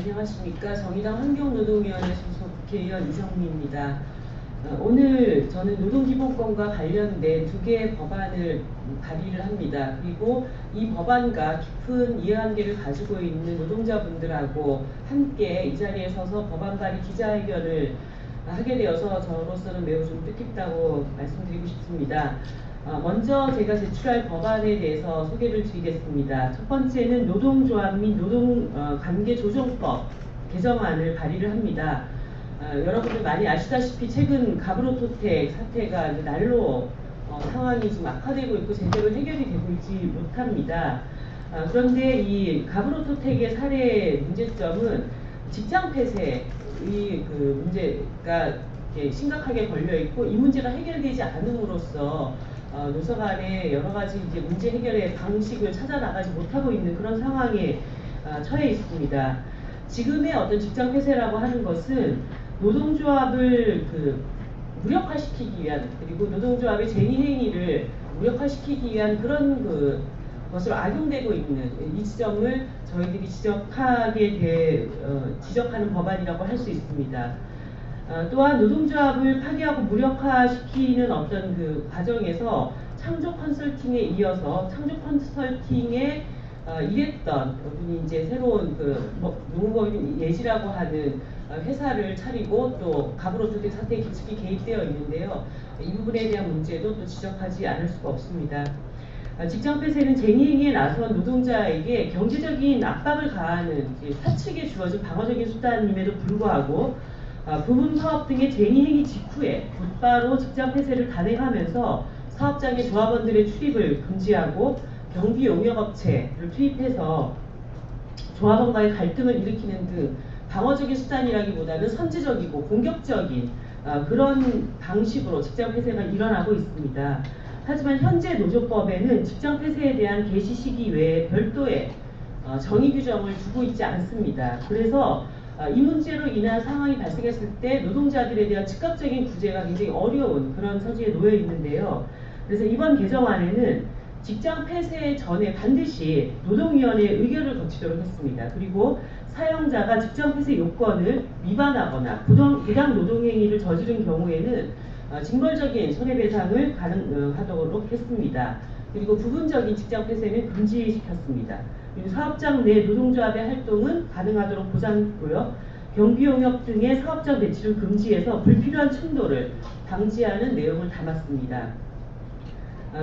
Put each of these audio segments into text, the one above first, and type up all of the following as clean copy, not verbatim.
안녕하십니까. 정의당 환경노동위원회 소속 국회의원 이성미입니다. 오늘 저는 노동기본권과 관련된 두 개의 법안을 발의를 합니다. 그리고 이 법안과 깊은 이해관계를 가지고 있는 노동자분들하고 함께 이 자리에 서서 법안 발의 기자회견을 하게 되어서 저로서는 매우 좀 뜻깊다고 말씀드리고 싶습니다. 먼저 제가 제출할 법안에 대해서 소개를 드리겠습니다. 첫 번째는 노동조합 및 노동관계조정법 개정안을 발의를 합니다. 여러분들 많이 아시다시피 최근 가브로토텍 사태가 날로 상황이 좀 악화되고 있고 제대로 해결이 되고 있지 못합니다. 그런데 이 가브로토텍의 사례 문제점은 직장 폐쇄의 그 문제가 심각하게 걸려 있고 이 문제가 해결되지 않음으로써 노사 간에 여러 가지 이제 문제 해결의 방식을 찾아 나가지 못하고 있는 그런 상황에 처해 있습니다. 지금의 어떤 직장 폐쇄라고 하는 것은 노동조합을 무력화시키기 위한, 그리고 노동조합의 쟁의 행위를 무력화시키기 위한 그런 것으로 악용되고 있는 이 지점을 저희들이 지적하는 법안이라고 할 수 있습니다. 또한 노동조합을 파괴하고 무력화시키는 어떤 그 과정에서 창조 컨설팅에 이어서 창조 컨설팅에 일했던 분이 이제 새로운 노무법인 예지라고 하는 회사를 차리고 또 가브로토텍 사태에 깊숙이 개입되어 있는데요. 이 부분에 대한 문제도 또 지적하지 않을 수가 없습니다. 직장 폐쇄는 쟁의행위에 나선 노동자에게 경제적인 압박을 가하는 사측에 주어진 방어적인 수단임에도 불구하고 부분 사업 등의 쟁의행위 직후에 곧바로 직장 폐쇄를 단행하면서 사업장의 조합원들의 출입을 금지하고 경비 용역업체를 투입해서 조합원과의 갈등을 일으키는 등 방어적인 수단이라기보다는 선제적이고 공격적인 그런 방식으로 직장 폐쇄가 일어나고 있습니다. 하지만 현재 노조법에는 직장 폐쇄에 대한 개시 시기 외에 별도의 정의 규정을 두고 있지 않습니다. 그래서 이 문제로 인한 상황이 발생했을 때 노동자들에 대한 즉각적인 구제가 굉장히 어려운 그런 처지에 놓여 있는데요. 그래서 이번 개정안에는 직장 폐쇄 전에 반드시 노동위원회의 의결을 거치도록 했습니다. 그리고 사용자가 직장 폐쇄 요건을 위반하거나 부당 노동행위를 저지른 경우에는 징벌적인 손해배상을 가능하도록 했습니다. 그리고 부분적인 직장 폐쇄는 금지시켰습니다. 그리고 사업장 내 노동조합의 활동은 가능하도록 보장했고요. 경비용역 등의 사업장 배치를 금지해서 불필요한 충돌을 방지하는 내용을 담았습니다.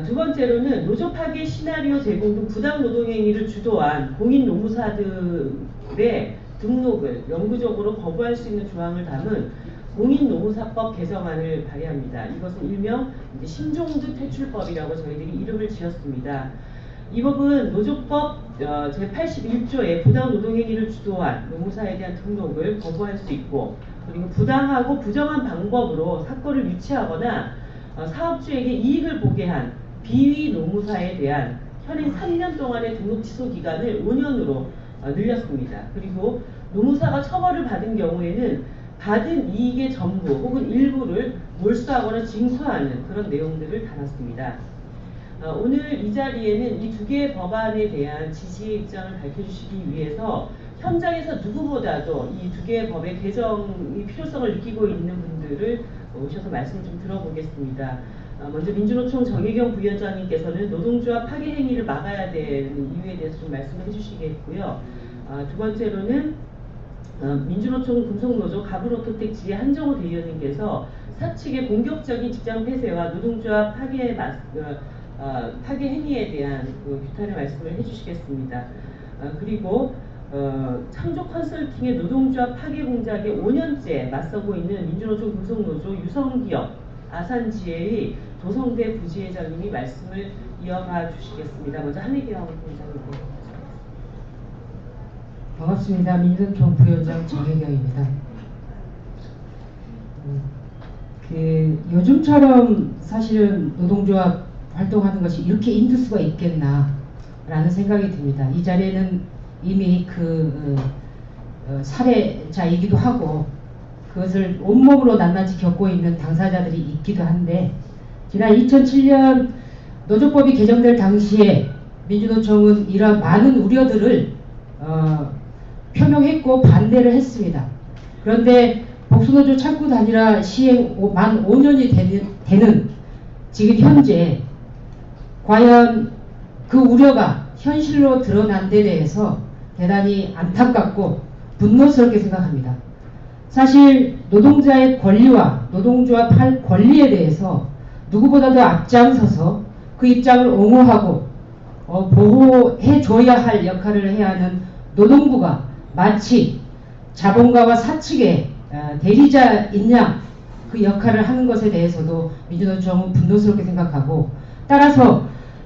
두 번째로는 노조 파괴 시나리오 제공 등 부당 노동행위를 주도한 공인 노무사들의 등록을 영구적으로 거부할 수 있는 조항을 담은 공인노무사법 개정안을 발의합니다. 이것은 일명 신종두 퇴출법이라고 저희들이 이름을 지었습니다. 이 법은 노조법 제81조에 부당 노동행위를 주도한 노무사에 대한 등록을 거부할 수 있고, 그리고 부당하고 부정한 방법으로 사건을 유치하거나 사업주에게 이익을 보게 한 비위 노무사에 대한 현행 3년 동안의 등록 취소 기간을 5년으로 늘렸습니다. 그리고 노무사가 처벌을 받은 경우에는 받은 이익의 전부 혹은 일부를 몰수하거나 징수하는 그런 내용들을 담았습니다. 오늘 이 자리에는 이 두 개의 법안에 대한 지지의 입장을 밝혀주시기 위해서 현장에서 누구보다도 이 두 개의 법의 개정의 필요성을 느끼고 있는 분들을 오셔서 말씀 좀 들어보겠습니다. 먼저 민주노총 정혜경 부위원장님께서는 노동조합 파괴 행위를 막아야 되는 이유에 대해서 좀 말씀을 해주시겠고요. 두 번째로는 민주노총 금속노조 가브로토텍 지혜 한정호 대의원님께서 사측의 공격적인 직장 폐쇄와 노동조합 파괴 행위에 대한 규탄의 말씀을 해주시겠습니다. 그리고 창조 컨설팅의 노동조합 파괴 공작에 5년째 맞서고 있는 민주노총 금속노조 유성기업 아산지혜의 도성대 부지회장님이 말씀을 이어가 주시겠습니다. 먼저 한혜경 부회장님. 반갑습니다. 민주노총 부위원장 정혜경입니다. 요즘처럼 사실은 노동조합 활동하는 것이 이렇게 힘들 수가 있겠나 라는 생각이 듭니다. 이 자리에는 이미 사례자이기도 하고 그것을 온몸으로 낱낱이 겪고 있는 당사자들이 있기도 한데, 지난 2007년 노조법이 개정될 당시에 민주노총은 이러한 많은 우려들을 표명했고 반대를 했습니다. 그런데 복수노조 창구 단일화 시행 만 5년이 되는 지금 현재 과연 그 우려가 현실로 드러난 데 대해서 대단히 안타깝고 분노스럽게 생각합니다. 사실 노동자의 권리와 노동조합 할 권리에 대해서 누구보다도 앞장서서 그 입장을 옹호하고 보호해줘야 할 역할을 해야 하는 노동부가 마치 자본가와 사측의 대리자인 양 그 역할을 하는 것에 대해서도 민주노총은 분노스럽게 생각하고, 따라서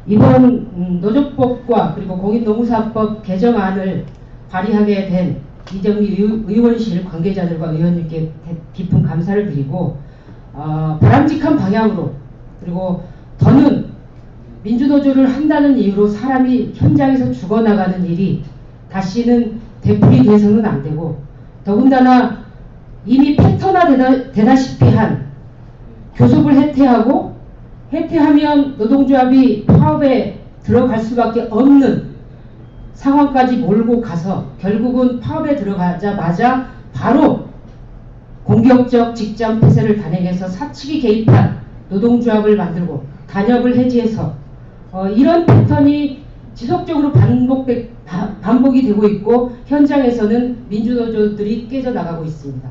이번 노조법과 그리고 공인노무사법 개정안을 발의하게 된 이정미 의원실 관계자들과 의원님께 깊은 감사를 드리고, 바람직한 방향으로, 그리고 더는 민주노조를 한다는 이유로 사람이 현장에서 죽어나가는 일이 다시는 되풀이 돼서는 안 되고, 더군다나 이미 패턴화되다시피 한 교섭을 해태하면 노동조합이 파업에 들어갈 수밖에 없는 상황까지 몰고 가서 결국은 파업에 들어가자마자 바로 공격적 직장 폐쇄를 단행해서 사측이 개입한 노동조합을 만들고 단협을 해지해서 이런 패턴이 지속적으로 반복이 되고 있고, 현장에서는 민주노조들이 깨져나가고 있습니다.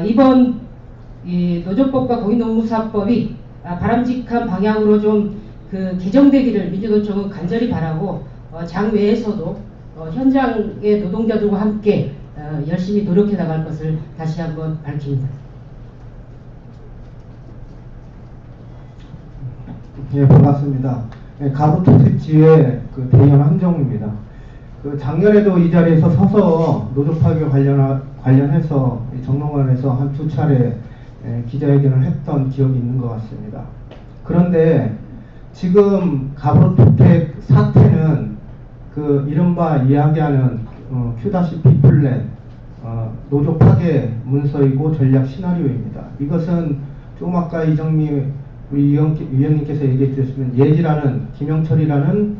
이번 이 노조법과 공인노무사법이 바람직한 방향으로 좀 개정되기를 민주노총은 간절히 바라고, 장외에서도 현장의 노동자들과 함께 열심히 노력해 나갈 것을 다시 한번 밝힙니다. 예, 반갑습니다. 가부투택지의 대의원 한정우입니다. 작년에도 이 자리에서 서서 노조 파괴 관련해서 정론관에서 한 2차례 기자회견을 했던 기억이 있는 것 같습니다. 그런데 지금 가부투택 사태는 이른바 이야기하는 Q-P 플랜 노조 파괴 문서이고 전략 시나리오입니다. 이것은 조금 아까 이정미 우리 위원님께서 얘기해 주셨으면 예지라는 김영철이라는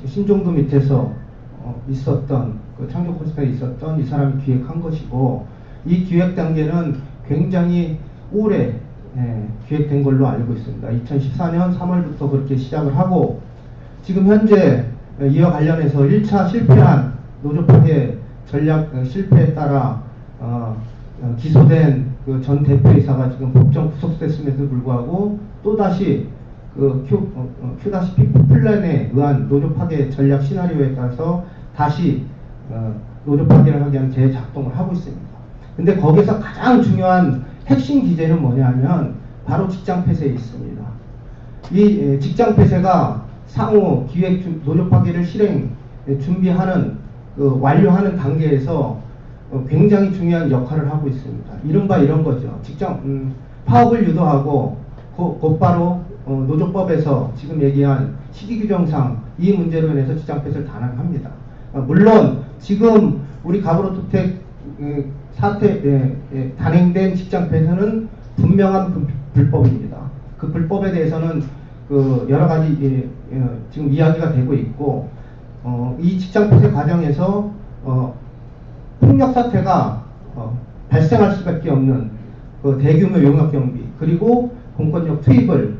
신종도 밑에서 있었던 창조 콘서트에 있었던 이 사람이 기획한 것이고, 이 기획 단계는 굉장히 오래 기획된 걸로 알고 있습니다. 2014년 3월부터 그렇게 시작을 하고, 지금 현재 이와 관련해서 1차 실패한 노조 파괴 전략 실패에 따라 기소된 전 대표이사가 지금 법정 구속됐음에도 불구하고 또다시 Q-P 플랜에 의한 노조 파괴 전략 시나리오에 따라서 다시 노조 파괴를 하기 위한 재작동을 하고 있습니다. 근데 거기서 가장 중요한 핵심 기제는 뭐냐면 바로 직장 폐쇄에 있습니다. 이 직장 폐쇄가 상호 기획 노조 파괴를 준비하는 완료하는 단계에서 굉장히 중요한 역할을 하고 있습니다. 이른바 이런 거죠. 파업을 유도하고 곧바로 노조법에서 지금 얘기한 시기규정상 이 문제로 인해서 직장 폐쇄를 단행합니다. 물론 지금 우리 가부로투택 사태 단행된 직장 폐쇄는 분명한 불법입니다. 그 불법에 대해서는 여러 가지 지금 이야기가 되고 있고, 이 직장 폐쇄 과정에서 폭력 사태가 발생할 수밖에 없는 대규모 용역 경비 그리고 공권력 투입을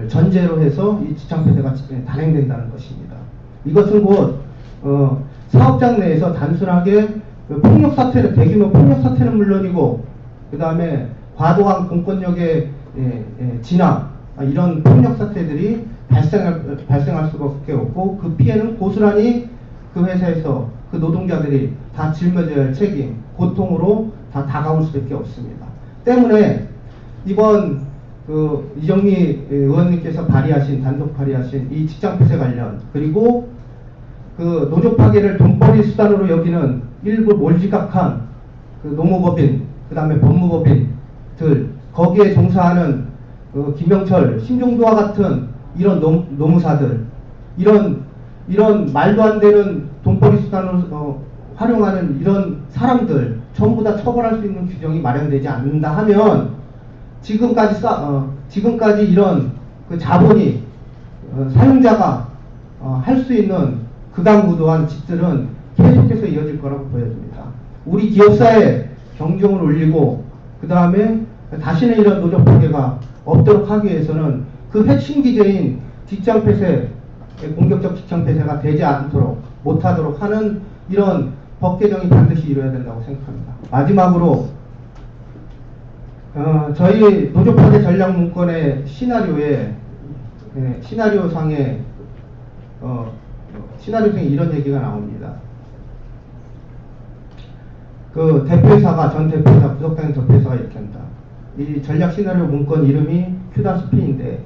전제로 해서 이 직장 폐쇄가 단행된다는 것입니다. 이것은 곧 사업장 내에서 단순하게 폭력 사태는 대규모 폭력 사태는 물론이고, 그 다음에 과도한 공권력의 진압 이런 폭력 사태들이 발생할 수밖에 없고, 그 피해는 고스란히 그 회사에서 그 노동자들이 다 짊어져야 할 책임, 고통으로 다 다가올 수밖에 없습니다. 때문에 이번 이정미 의원님께서 단독 발의하신 이 직장 폐쇄 관련, 그리고 노조 파괴를 돈벌이 수단으로 여기는 일부 몰지각한 노무법인, 그 다음에 법무법인들, 거기에 종사하는 김영철, 신종도와 같은 이런 노무사들, 이런 말도 안 되는 돈벌이 수단으로 활용하는 이런 사람들 전부 다 처벌할 수 있는 규정이 마련되지 않는다 하면 지금까지 이런 자본이 사용자가 할 수 있는 극악무도한 짓들은 계속해서 이어질 거라고 보여집니다. 우리 기업사의 경쟁을 올리고 그 다음에 다시는 이런 노조 파괴가 없도록 하기 위해서는 그 핵심 기제인 직장 폐쇄, 공격적 직장 폐쇄가 되지 않도록 못하도록 하는 이런 법 개정이 반드시 이루어야 된다고 생각합니다. 마지막으로 저희 노조 파괴 전략 문건의 시나리오에 시나리오상에 이런 얘기가 나옵니다. 그 대표이사가 전 대표이사 구속된 대표이사가 이렇게 한다. 이 전략 시나리오 문건 이름이 Q-P인데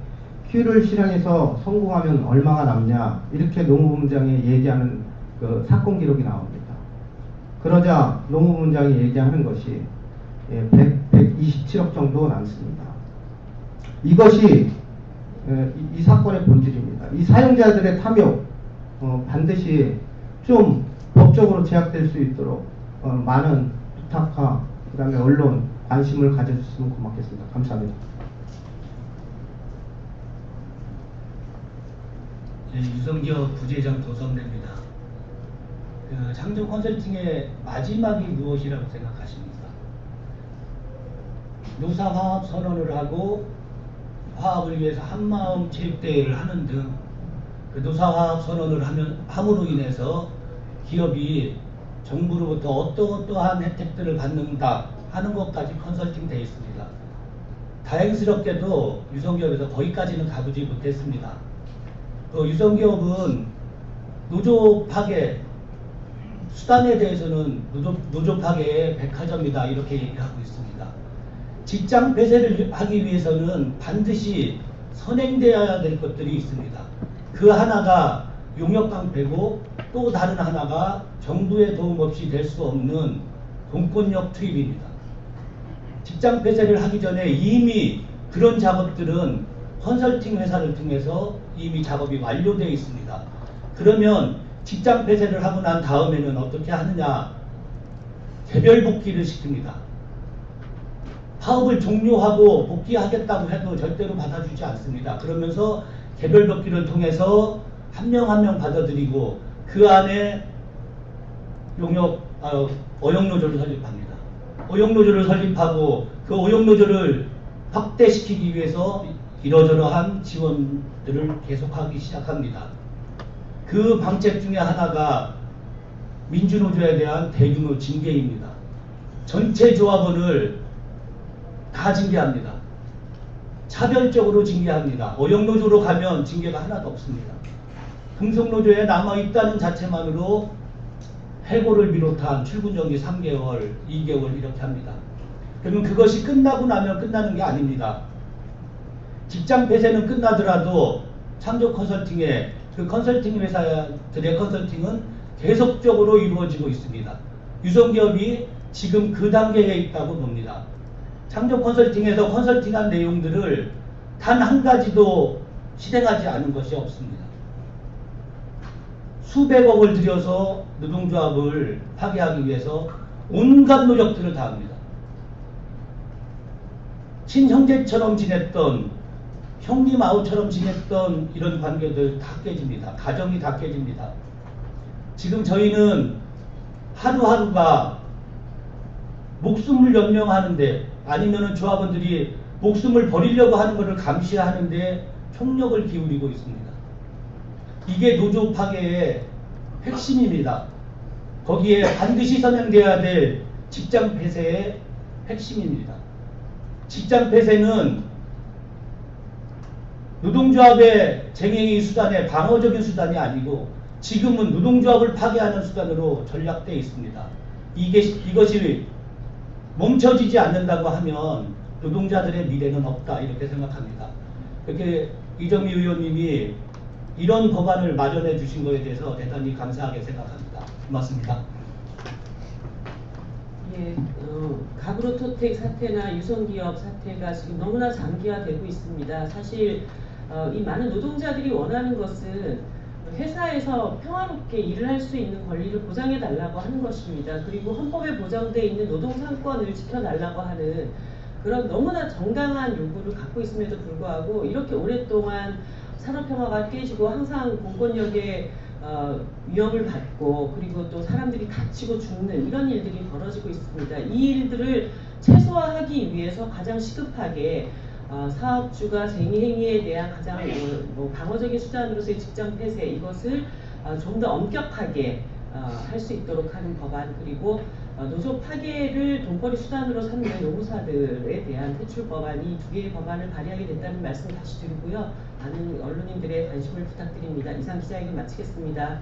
Q를 실행해서 성공하면 얼마가 남냐 이렇게 노무부문장이 얘기하는 그 사건 기록이 나옵니다. 그러자 노무부문장이 얘기하는 것이 127억 정도 남습니다. 이것이 이 사건의 본질입니다. 이 사용자들의 탐욕 반드시 좀 법적으로 제약될 수 있도록 많은 부탁과 그 다음에 언론 관심을 가져주시면 고맙겠습니다. 감사합니다. 네, 유성기업 부회장 도성래입니다. 그 창조 컨설팅의 마지막이 무엇이라고 생각하십니까? 노사화합 선언을 하고 화합을 위해서 한마음 체육대회를 하는 등 그 노사화합 선언을 함으로 인해서 기업이 정부로부터 어떠한 혜택들을 받는다 하는 것까지 컨설팅 되어 있습니다. 다행스럽게도 유성기업에서 거기까지는 가보지 못했습니다. 유성기업은 노조 파괴 수단에 대해서는 노조 파괴의 백화점이다 이렇게 얘기하고 있습니다. 직장 폐쇄를 하기 위해서는 반드시 선행되어야 될 것들이 있습니다. 그 하나가 용역 깡패고 또 다른 하나가 정부의 도움 없이 될 수 없는 공권력 투입입니다. 직장 폐쇄를 하기 전에 이미 그런 작업들은 컨설팅 회사를 통해서 이미 작업이 완료되어 있습니다. 그러면 직장 폐쇄를 하고 난 다음에는 어떻게 하느냐? 개별 복귀를 시킵니다. 파업을 종료하고 복귀하겠다고 해도 절대로 받아주지 않습니다. 그러면서 개별 복귀를 통해서 한 명 한 명 받아들이고 그 안에 어용노조를 설립합니다. 어용노조를 설립하고 그 어용노조를 확대시키기 위해서 이러저러한 지원들을 계속하기 시작합니다. 그 방책 중에 하나가 민주노조에 대한 대규모 징계입니다. 전체 조합원을 다 징계합니다. 차별적으로 징계합니다. 어용노조로 가면 징계가 하나도 없습니다. 금속노조에 남아있다는 자체만으로 해고를 비롯한 출근정지 3개월, 2개월 이렇게 합니다. 그러면 그것이 끝나고 나면 끝나는 게 아닙니다. 직장 폐쇄는 끝나더라도 창조 컨설팅의 그 컨설팅 회사들의 컨설팅은 계속적으로 이루어지고 있습니다. 유성기업이 지금 그 단계에 있다고 봅니다. 창조 컨설팅에서 컨설팅한 내용들을 단 한 가지도 실행하지 않은 것이 없습니다. 수백억을 들여서 노동조합을 파괴하기 위해서 온갖 노력들을 다합니다. 친형제처럼 지냈던 형님 아우처럼 지냈던 이런 관계들 다 깨집니다. 가정이 다 깨집니다. 지금 저희는 하루하루가 목숨을 연명하는데 아니면은 조합원들이 목숨을 버리려고 하는 것을 감시하는데 총력을 기울이고 있습니다. 이게 노조 파괴의 핵심입니다. 거기에 반드시 선행되어야 될 직장 폐쇄의 핵심입니다. 직장 폐쇄는 노동조합의 쟁행의 수단의 방어적인 수단이 아니고 지금은 노동조합을 파괴하는 수단으로 전략되어 있습니다. 이것이 멈춰지지 않는다고 하면 노동자들의 미래는 없다 이렇게 생각합니다. 그렇게 이정미 의원님이 이런 법안을 마련해 주신 것에 대해서 대단히 감사하게 생각합니다. 고맙습니다. 예, 가그로토텍 사태나 유성기업 사태가 지금 너무나 장기화되고 있습니다. 사실 이 많은 노동자들이 원하는 것은 회사에서 평화롭게 일을 할 수 있는 권리를 보장해 달라고 하는 것입니다. 그리고 헌법에 보장되어 있는 노동상권을 지켜달라고 하는 그런 너무나 정당한 요구를 갖고 있음에도 불구하고 이렇게 오랫동안 산업평화가 깨지고 항상 공권력의 위협을 받고 그리고 또 사람들이 다치고 죽는 이런 일들이 벌어지고 있습니다. 이 일들을 최소화하기 위해서 가장 시급하게 사업주가 쟁의행위에 대한 가장 방어적인 수단으로서의 직장 폐쇄 이것을 좀 더 엄격하게 할 수 있도록 하는 법안 그리고 노조 파괴를 돈벌이 수단으로 삼는 노무사들에 대한 퇴출 법안이 두 개의 법안을 발의하게 됐다는 말씀 다시 드리고요. 많은 언론인들의 관심을 부탁드립니다. 이상 기자회견 마치겠습니다.